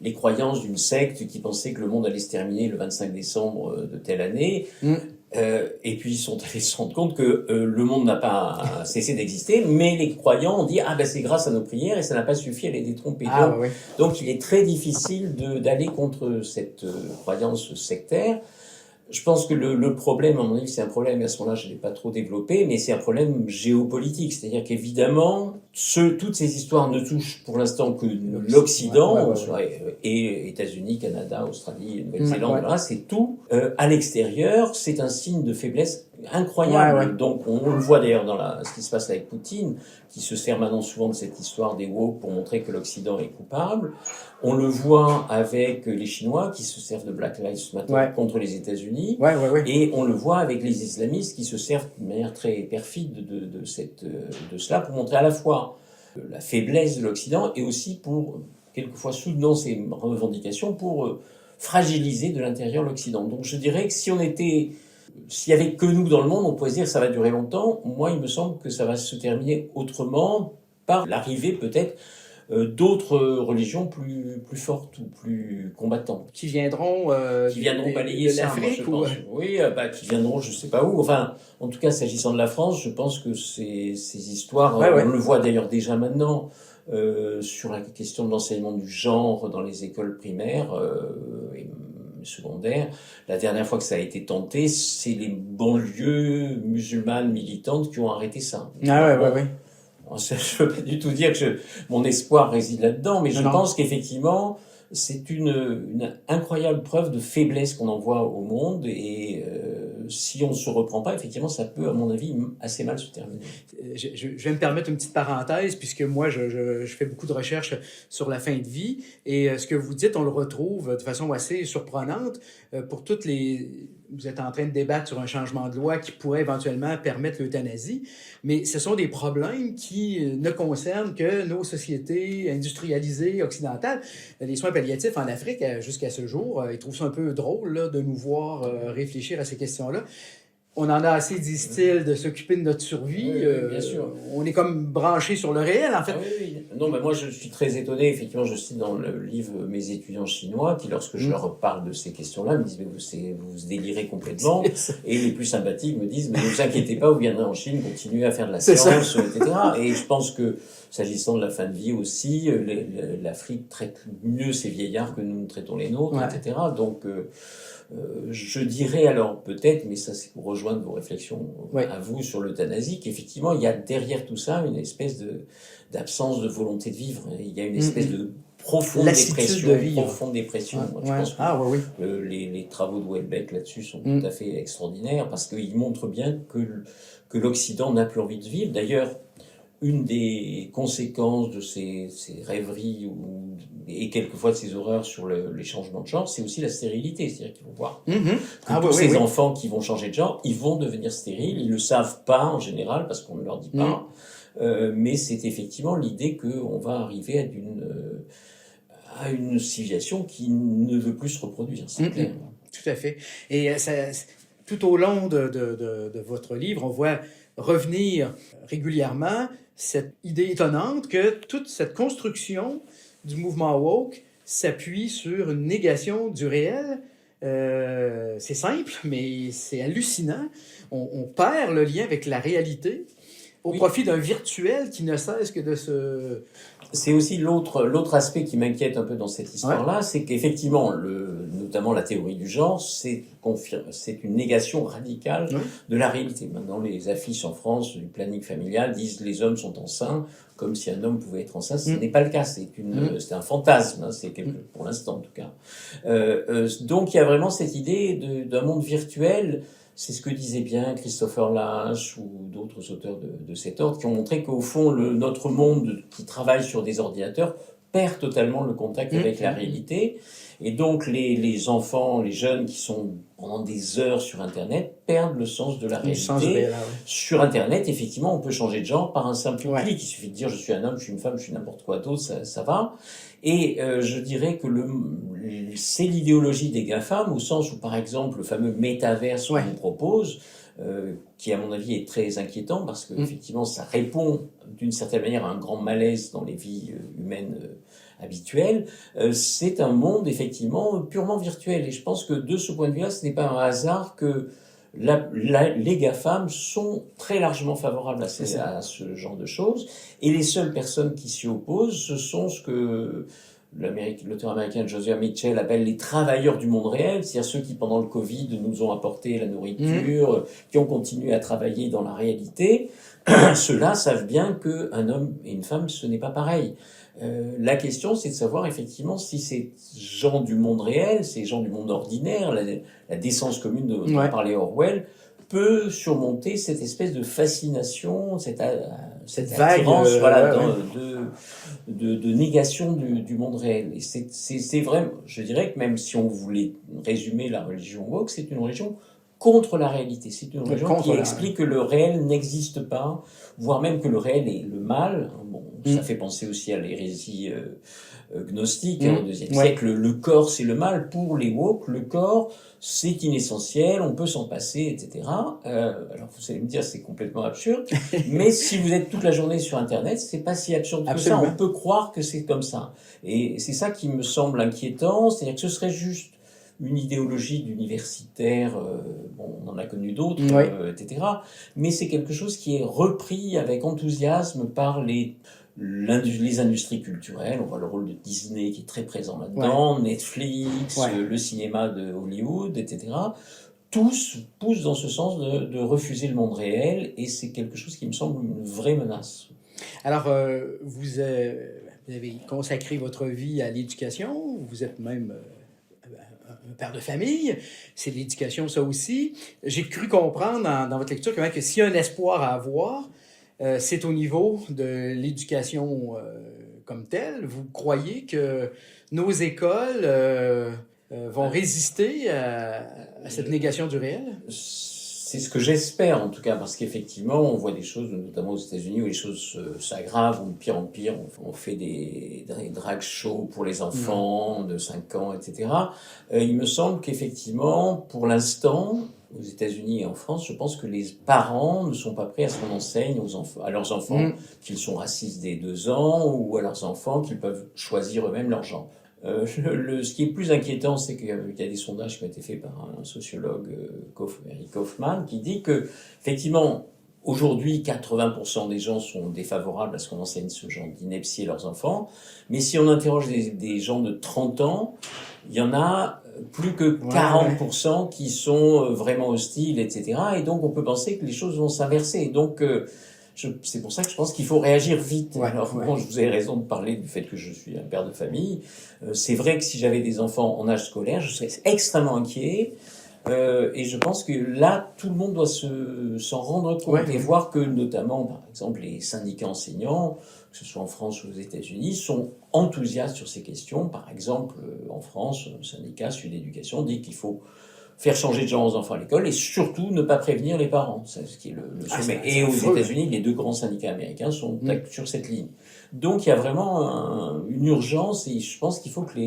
les croyances d'une secte qui pensait que le monde allait se terminer le 25 décembre de telle année. Et puis ils sont allés se rendre compte que le monde n'a pas cessé d'exister, mais les croyants ont dit c'est grâce à nos prières, et ça n'a pas suffi à les détromper. Donc il est très difficile d'aller contre cette croyance sectaire. Je pense que le problème, à mon avis, c'est un problème, et à ce moment-là, je ne l'ai pas trop développé, mais c'est un problème géopolitique. C'est-à-dire qu'évidemment, toutes ces histoires ne touchent pour l'instant que l'Occident, et États-Unis, Canada, Australie, Nouvelle-Zélande, c'est tout. À l'extérieur, c'est un signe de faiblesse incroyable. Donc, on le voit d'ailleurs dans ce qui se passe avec Poutine, qui se sert maintenant souvent de cette histoire des woke pour montrer que l'Occident est coupable. On le voit avec les Chinois qui se servent de Black Lives Matter contre les États-Unis. Et on le voit avec les islamistes qui se servent de manière très perfide de cela pour montrer à la fois la faiblesse de l'Occident, et aussi pour, quelquefois soutenant ses revendications, pour fragiliser de l'intérieur l'Occident. Donc je dirais que s'il y avait que nous dans le monde, on pourrait se dire que ça va durer longtemps. Moi, il me semble que ça va se terminer autrement, par l'arrivée peut-être d'autres religions plus fortes ou plus combattantes. Qui viendront Balayer de ça, l'Afrique moi, je pense. Oui, qui viendront je sais pas où. Enfin, en tout cas, s'agissant de la France, je pense que ces histoires, on le voit d'ailleurs déjà maintenant, sur la question de l'enseignement du genre dans les écoles primaires et secondaires. La dernière fois que ça a été tenté, c'est les banlieues musulmanes militantes qui ont arrêté ça. Ouais. Je ne veux pas du tout dire que mon espoir réside là-dedans, mais je pense qu'effectivement, c'est une incroyable preuve de faiblesse qu'on envoie au monde, et si on ne se reprend pas, effectivement, ça peut, à mon avis, assez mal se terminer. Je vais me permettre une petite parenthèse, puisque moi, je fais beaucoup de recherches sur la fin de vie, et ce que vous dites, on le retrouve de façon assez surprenante pour toutes les... Vous êtes en train de débattre sur un changement de loi qui pourrait éventuellement permettre l'euthanasie, mais ce sont des problèmes qui ne concernent que nos sociétés industrialisées occidentales. Les soins palliatifs en Afrique, jusqu'à ce jour, ils trouvent ça un peu drôle là, de nous voir réfléchir à ces questions-là. On en a assez, disent-ils, de s'occuper de notre survie. Oui, bien sûr. On est comme branché sur le réel, en fait. Oui. Non, mais moi, je suis très étonné. Effectivement, je cite dans le livre mes étudiants chinois qui, lorsque je leur parle de ces questions-là, me disent mais vous délirez complètement. Et les plus sympathiques me disent mais ne vous inquiétez pas, vous viendrez en Chine, continuez à faire de la science, etc. Et je pense que, s'agissant de la fin de vie aussi, l'Afrique traite mieux ses vieillards que nous traitons les nôtres, etc. Donc, je dirais alors peut-être, mais ça c'est pour rejoindre vos réflexions à vous sur l'euthanasie, qu'effectivement il y a derrière tout ça une espèce d'absence de volonté de vivre. Il y a une espèce de profonde dépression. Moi, je pense que les travaux de Houellebecq là-dessus sont tout à fait extraordinaires, parce qu'ils montrent bien que l'Occident n'a plus envie de vivre. D'ailleurs, une des conséquences de ces rêveries et quelquefois de ces horreurs sur les changements de genre, c'est aussi la stérilité. C'est-à-dire qu'ils vont voir que tous ces enfants qui vont changer de genre, ils vont devenir stériles. Ils le savent pas en général parce qu'on ne leur dit pas. Mais c'est effectivement l'idée qu'on va arriver à une civilisation qui ne veut plus se reproduire. C'est clair. Tout à fait. Et tout au long de votre livre, on voit revenir régulièrement cette idée étonnante que toute cette construction du mouvement woke s'appuie sur une négation du réel. C'est simple, mais c'est hallucinant. On perd le lien avec la réalité au profit d'un virtuel qui ne cesse que de se... C'est aussi l'autre aspect qui m'inquiète un peu dans cette histoire-là, c'est qu'effectivement, notamment la théorie du genre, c'est une négation radicale de la réalité. Maintenant, les affiches en France du planning familial disent les hommes sont enceints, comme si un homme pouvait être enceint. Ce n'est pas le cas, c'est un fantasme, pour l'instant en tout cas. Donc il y a vraiment cette idée d'un monde virtuel. C'est ce que disait bien Christopher Lasch ou d'autres auteurs de cet ordre, qui ont montré qu'au fond, notre monde qui travaille sur des ordinateurs perd totalement le contact avec la réalité. Et donc, les enfants, les jeunes qui sont pendant des heures sur Internet perdent le sens de la réalité. Sur Internet, effectivement, on peut changer de genre par un simple clic. Il suffit de dire je suis un homme, je suis une femme, je suis n'importe quoi d'autre, ça va. Et je dirais que c'est l'idéologie des GAFAM, au sens où, par exemple, le fameux métaverse qu'on nous propose, qui, à mon avis, est très inquiétant, parce que effectivement, ça répond d'une certaine manière à un grand malaise dans les vies humaines habituelles. C'est un monde, effectivement, purement virtuel. Et je pense que, de ce point de vue-là, ce n'est pas un hasard que les GAFAM sont très largement favorables à ce genre de choses. Et les seules personnes qui s'y opposent, ce sont ce que l'auteur américain Joshua Mitchell appelle les travailleurs du monde réel, c'est-à-dire ceux qui, pendant le Covid, nous ont apporté la nourriture, qui ont continué à travailler dans la réalité. Ceux-là savent bien qu'un homme et une femme, ce n'est pas pareil. La question, c'est de savoir effectivement si ces gens du monde réel, ces gens du monde ordinaire, la décence commune dont parlait Orwell, peut surmonter cette espèce de fascination, cette attirance, de négation du monde réel. Et c'est vrai, je dirais que même si on voulait résumer la religion woke, c'est une religion contre la réalité. C'est une religion qui explique que le réel n'existe pas, voire même que le réel est le mal. Bon, ça fait penser aussi à l'hérésie gnostique au IIe siècle. Le corps, c'est le mal. Pour les woke, le corps, c'est inessentiel, on peut s'en passer, etc. Alors vous allez me dire, c'est complètement absurde, mais si vous êtes toute la journée sur Internet, c'est pas si absurde que ça. On peut croire que c'est comme ça. Et c'est ça qui me semble inquiétant, c'est-à-dire que ce serait juste une idéologie d'universitaire, bon, on en a connu d'autres, etc. Mais c'est quelque chose qui est repris avec enthousiasme par les industries culturelles. On voit le rôle de Disney qui est très présent là-dedans, Netflix, le cinéma de Hollywood, etc. Tous poussent dans ce sens de refuser le monde réel, et c'est quelque chose qui me semble une vraie menace. Alors, vous avez consacré votre vie à l'éducation, vous êtes même un père de famille, c'est l'éducation ça aussi. J'ai cru comprendre dans votre lecture que s'il y a un espoir à avoir, c'est au niveau de l'éducation comme telle. Vous croyez que nos écoles vont résister à cette négation du réel? C'est ce que j'espère, en tout cas, parce qu'effectivement, on voit des choses, notamment aux États-Unis, où les choses s'aggravent, ou de pire en pire. On fait des drag shows pour les enfants de 5 ans, etc. Il me semble qu'effectivement, pour l'instant, aux États-Unis et en France, je pense que les parents ne sont pas prêts à ce qu'on enseigne à leurs enfants qu'ils sont racistes dès 2 ans, ou à leurs enfants qu'ils peuvent choisir eux-mêmes leur genre. Ce qui est plus inquiétant, c'est qu'il y a des sondages qui ont été faits par un sociologue, Eric Kaufmann, qui dit que, effectivement, aujourd'hui, 80% des gens sont défavorables à ce qu'on enseigne ce genre d'ineptie à leurs enfants. Mais si on interroge des gens de 30 ans, il y en a plus que 40% qui sont vraiment hostiles, etc. Et donc, on peut penser que les choses vont s'inverser. Donc, c'est pour ça que je pense qu'il faut réagir vite. Bon, je vous ai raison de parler du fait que je suis un père de famille. C'est vrai que si j'avais des enfants en âge scolaire, je serais extrêmement inquiet. Et je pense que là, tout le monde doit s'en rendre compte et voir que, notamment, par exemple, les syndicats enseignants, que ce soit en France ou aux États-Unis, sont enthousiastes sur ces questions. Par exemple, en France, le syndicat Sud Éducation dit qu'il faut faire changer de genre aux enfants à l'école et surtout ne pas prévenir les parents. C'est ce qui est le sommet. Et aux États-Unis, les 2 grands syndicats américains sont sur cette ligne. Donc il y a vraiment une urgence, et je pense qu'il faut que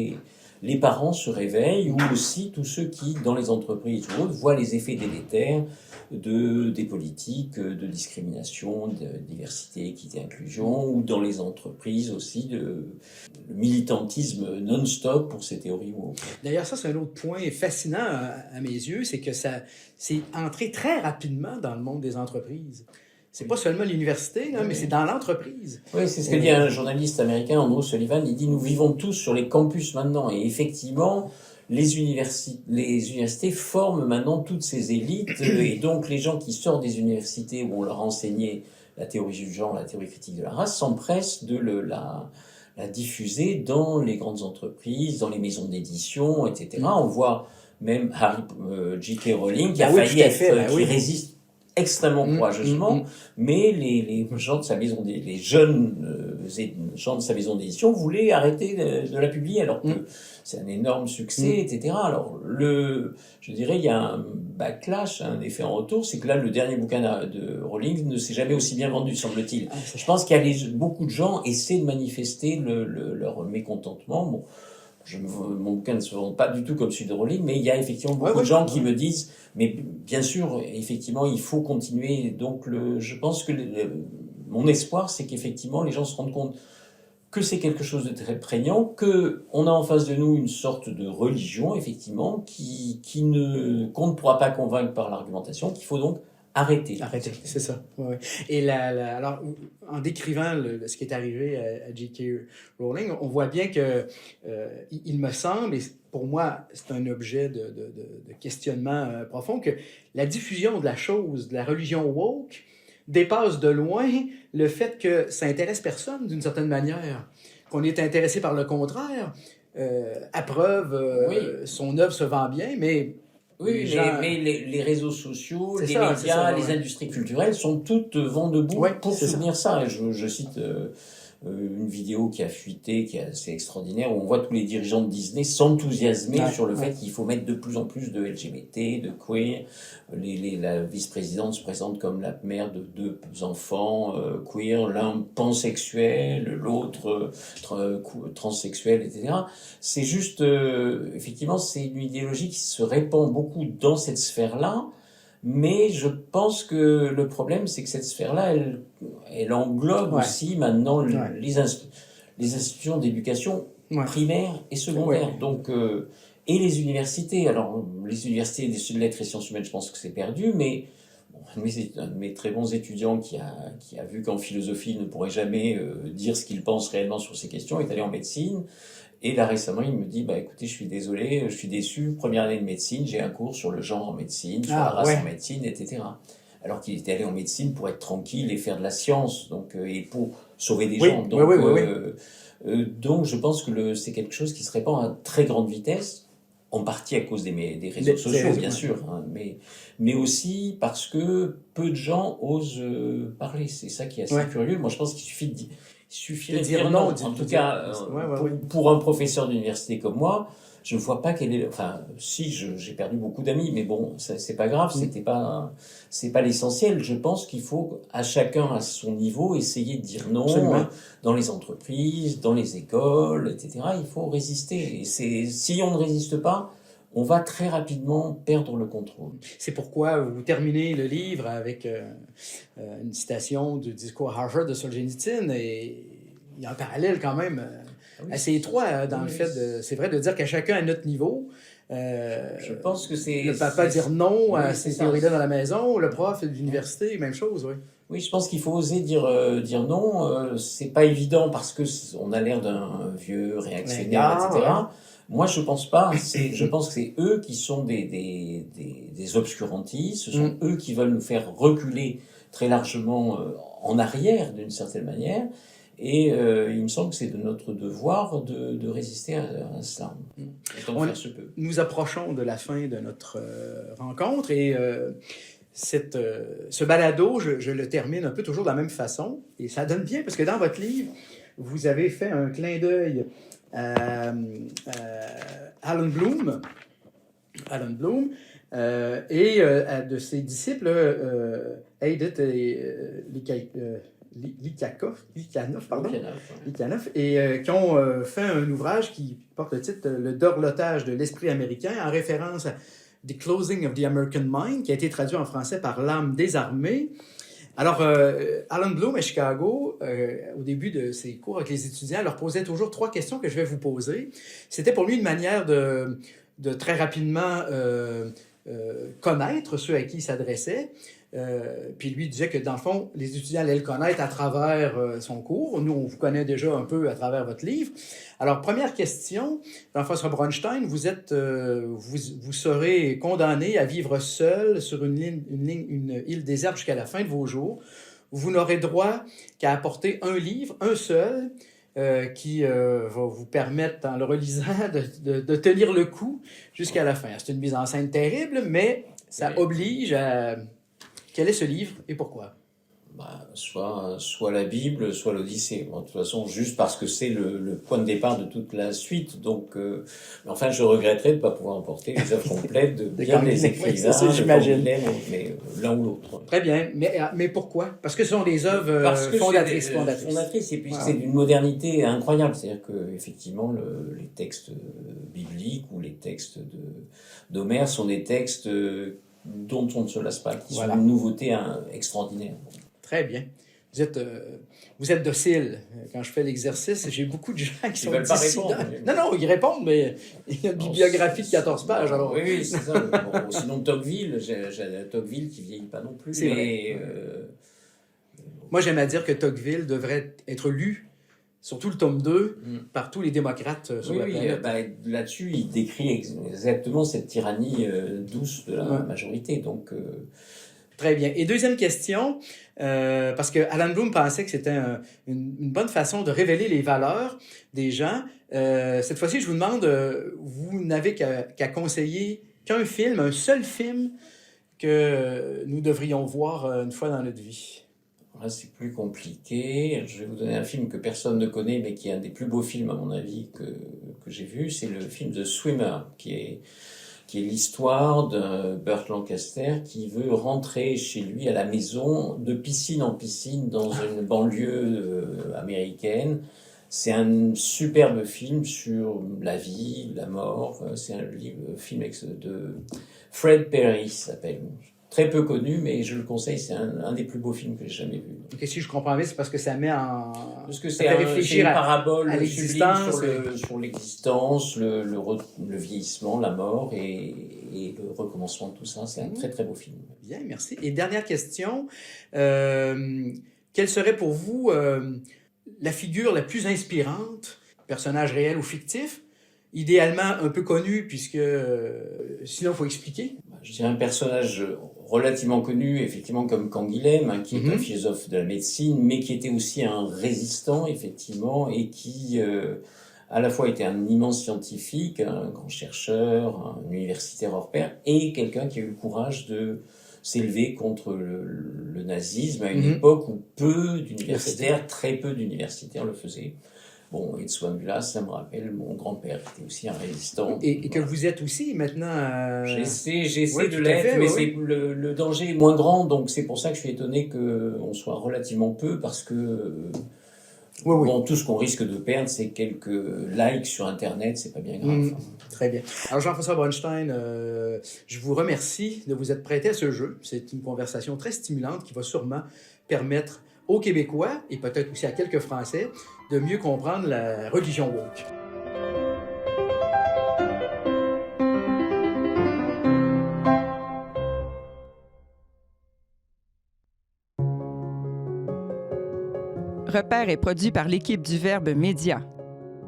les parents se réveillent, ou aussi tous ceux qui, dans les entreprises ou autres, voient les effets délétères des politiques de discrimination, de diversité, équité, inclusion, ou dans les entreprises aussi le militantisme non-stop pour ces théories. D'ailleurs, ça, c'est un autre point fascinant à mes yeux, c'est que ça c'est entré très rapidement dans le monde des entreprises. C'est pas seulement l'université, mais c'est dans l'entreprise. Oui, c'est ce que dit un journaliste américain, Andrew Sullivan. Il dit « Nous vivons tous sur les campus maintenant ». Et effectivement, les universités forment maintenant toutes ces élites. Et donc, les gens qui sortent des universités où on leur a enseigné la théorie du genre, la théorie critique de la race, s'empressent de la diffuser dans les grandes entreprises, dans les maisons d'édition, etc. On voit même J.K. Rowling qui a failli qui résiste extrêmement courageusement, mais les gens de sa maison, les jeunes gens de sa maison d'édition voulaient arrêter de la publier, alors que c'est un énorme succès, etc. Alors je dirais, il y a un backlash, un effet en retour, c'est que là, le dernier bouquin de Rowling ne s'est jamais aussi bien vendu, semble-t-il. Je pense qu'il y a beaucoup de gens essaient de manifester leur mécontentement. Bon, mon bouquin ne se vend pas du tout comme celui de Rowling, mais il y a effectivement beaucoup de gens qui me disent, mais bien sûr, effectivement, il faut continuer. Donc, je pense que mon espoir, c'est qu'effectivement, les gens se rendent compte que c'est quelque chose de très prégnant, qu'on a en face de nous une sorte de religion, effectivement, qu'on ne pourra pas convaincre par l'argumentation, qu'il faut donc arrêter, c'est ça. Ouais. Et alors, en décrivant ce qui est arrivé à J.K. Rowling, on voit bien que, il me semble, et pour moi, c'est un objet de questionnement profond, que la diffusion de la chose, de la religion woke, dépasse de loin le fait que ça intéresse personne d'une certaine manière, qu'on est intéressé par le contraire. À preuve, son œuvre se vend bien, mais oui, mais les réseaux sociaux, les médias, les industries culturelles sont toutes vent debout pour soutenir ça. Et je cite une vidéo qui a fuité, qui est assez extraordinaire, où on voit tous les dirigeants de Disney s'enthousiasmer sur le fait qu'il faut mettre de plus en plus de LGBT, de queer. La vice-présidente se présente comme la mère de 2 enfants queer, l'un pansexuel, l'autre transsexuel, etc. C'est juste, effectivement, c'est une idéologie qui se répand beaucoup dans cette sphère-là. Mais je pense que le problème, c'est que cette sphère-là, elle englobe aussi maintenant les institutions d'éducation primaire et secondaire. Donc, et les universités. Alors, les universités des lettres et sciences humaines, je pense que c'est perdu, mais un de mes très bons étudiants qui a vu qu'en philosophie, il ne pourrait jamais dire ce qu'il pense réellement sur ces questions, est allé en médecine. Et là, récemment, il me dit, écoutez, je suis désolé, je suis déçu, première année de médecine, j'ai un cours sur le genre en médecine, sur la race en médecine, etc. Alors qu'il était allé en médecine pour être tranquille et faire de la science, donc, et pour sauver des gens. Donc, donc, je pense que c'est quelque chose qui se répand à très grande vitesse, en partie à cause des réseaux sociaux, bien sûr, hein, mais aussi parce que peu de gens osent parler. C'est ça qui est assez curieux. Moi, je pense qu'il suffirait de dire non. En tout cas, pour un professeur d'université comme moi, je ne vois pas quel est. Enfin, si j'ai perdu beaucoup d'amis, mais bon, c'est pas grave. C'est pas l'essentiel. Je pense qu'il faut à chacun à son niveau essayer de dire non. Dans les entreprises, dans les écoles, etc. Il faut résister. Et si on ne résiste pas, on va très rapidement perdre le contrôle. C'est pourquoi vous terminez le livre avec une citation du discours à Harvard de Solzhenitsyn, et il y a un parallèle quand même assez étroit dans le fait c'est vrai de dire qu'à chacun à notre niveau. Je pense que c'est... Le papa dire non à ces théories-là dans la maison, le prof de l'université, même chose, oui. Oui, je pense qu'il faut oser dire non. C'est pas évident parce que on a l'air d'un vieux réactionnaire, etc. Moi, je pense pas. Je pense que c'est eux qui sont des obscurantistes. Ce sont eux qui veulent nous faire reculer très largement en arrière, d'une certaine manière. Et il me semble que c'est de notre devoir de résister à cela. Faire se peut. Nous approchons de la fin de notre rencontre et ce balado, je le termine un peu toujours de la même façon. Et ça donne bien parce que dans votre livre, vous avez fait un clin d'œil à Alan Bloom et de ses disciples Edith et Likhanov, et qui ont fait un ouvrage qui porte le titre « Le dorlotage de l'esprit américain » en référence à The Closing of the American Mind, qui a été traduit en français par L'âme désarmée. Alors, Alan Bloom à Chicago, au début de ses cours avec les étudiants, leur posait toujours 3 questions que je vais vous poser. C'était pour lui une manière de très rapidement connaître ceux à qui il s'adressait. Puis lui disait que dans le fond, les étudiants allaient le connaître à travers son cours. Nous, on vous connaît déjà un peu à travers votre livre. Alors, première question, Jean-François Bronstein, vous serez condamné à vivre seul sur une île déserte jusqu'à la fin de vos jours. Vous n'aurez droit qu'à apporter un livre, un seul, qui va vous permettre, en le relisant, de tenir le coup jusqu'à la fin. C'est une mise en scène terrible, mais ça oblige à... Quel est ce livre et pourquoi? Soit la Bible, soit l'Odyssée. Bon, de toute façon, juste parce que c'est le point de départ de toute la suite. Donc, enfin, je regretterais de ne pas pouvoir emporter les œuvres complètes de bien des écrivains, j'imagine. Mais l'un ou l'autre. Très bien. Mais pourquoi? Parce que ce sont des œuvres fondatrices. Et puis c'est d'une modernité incroyable. C'est-à-dire que effectivement, les textes bibliques ou les textes d'Homère sont des textes dont on ne se lasse pas, qui sont une nouveauté extraordinaire. Très bien. Vous êtes docile. Quand je fais l'exercice, j'ai beaucoup de gens qui sont dissidents. Non, ils répondent, mais il y a une bibliographie de 14 pages. Alors... Oui, c'est ça. Bon, sinon, Tocqueville, j'ai Tocqueville qui ne vieillit pas non plus. C'est vrai. Moi, j'aime à dire que Tocqueville devrait être lu, surtout le tome 2, par tous les démocrates sur la planète. Là-dessus, il décrit exactement cette tyrannie douce de la majorité. Donc... Très bien. Et deuxième question, parce que Alan Bloom pensait que c'était une bonne façon de révéler les valeurs des gens. Cette fois-ci, je vous demande, vous n'avez qu'à conseiller qu'un seul film que nous devrions voir une fois dans notre vie. Là, c'est plus compliqué. Je vais vous donner un film que personne ne connaît, mais qui est un des plus beaux films, à mon avis, que j'ai vu. C'est le film The Swimmer, qui est l'histoire de Burt Lancaster qui veut rentrer chez lui à la maison, de piscine en piscine, dans une banlieue américaine. C'est un superbe film sur la vie, la mort. C'est un film de Fred Perry, s'appelle. Très peu connu, mais je le conseille, c'est un des plus beaux films que j'ai jamais vu. Okay, si je comprends bien, c'est parce que ça met en... Parce que c'est une parabole à l'existence, sur l'existence, le vieillissement, la mort et le recommencement de tout ça. C'est un très très beau film. Bien, merci. Et dernière question, quelle serait pour vous la figure la plus inspirante, personnage réel ou fictif, idéalement un peu connu, puisque sinon il faut expliquer? Je dirais un personnage relativement connu, effectivement, comme Canguilhem, qui est un philosophe de la médecine, mais qui était aussi un résistant, effectivement, et qui, à la fois, était un immense scientifique, un grand chercheur, un universitaire hors pair, et quelqu'un qui a eu le courage de s'élever contre le nazisme à une époque où très peu d'universitaires le faisaient. Bon, et de ce point de vue-là, ça me rappelle, mon grand-père était aussi un résistant. Et que vous êtes aussi maintenant... J'essaie de l'être, mais le danger est moins grand, donc c'est pour ça que je suis étonné qu'on soit relativement peu, parce que bon, tout ce qu'on risque de perdre, c'est quelques likes sur Internet, c'est pas bien grave. Très bien. Alors Jean-François Bronstein, je vous remercie de vous être prêté à ce jeu. C'est une conversation très stimulante qui va sûrement permettre aux Québécois, et peut-être aussi à quelques Français, de mieux comprendre la religion woke. Repère est produit par l'équipe du Verbe Média.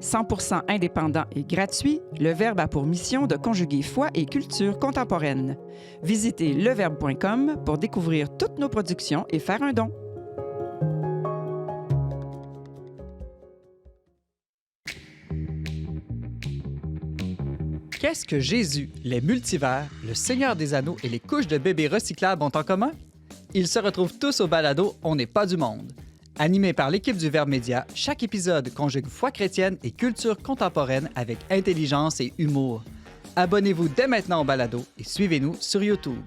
100% indépendant et gratuit, le Verbe a pour mission de conjuguer foi et culture contemporaine. Visitez leverbe.com pour découvrir toutes nos productions et faire un don. Qu'est-ce que Jésus, les multivers, le Seigneur des Anneaux et les couches de bébés recyclables ont en commun? Ils se retrouvent tous au balado On n'est pas du monde. Animé par l'équipe du Verbe Média, chaque épisode conjugue foi chrétienne et culture contemporaine avec intelligence et humour. Abonnez-vous dès maintenant au balado et suivez-nous sur YouTube.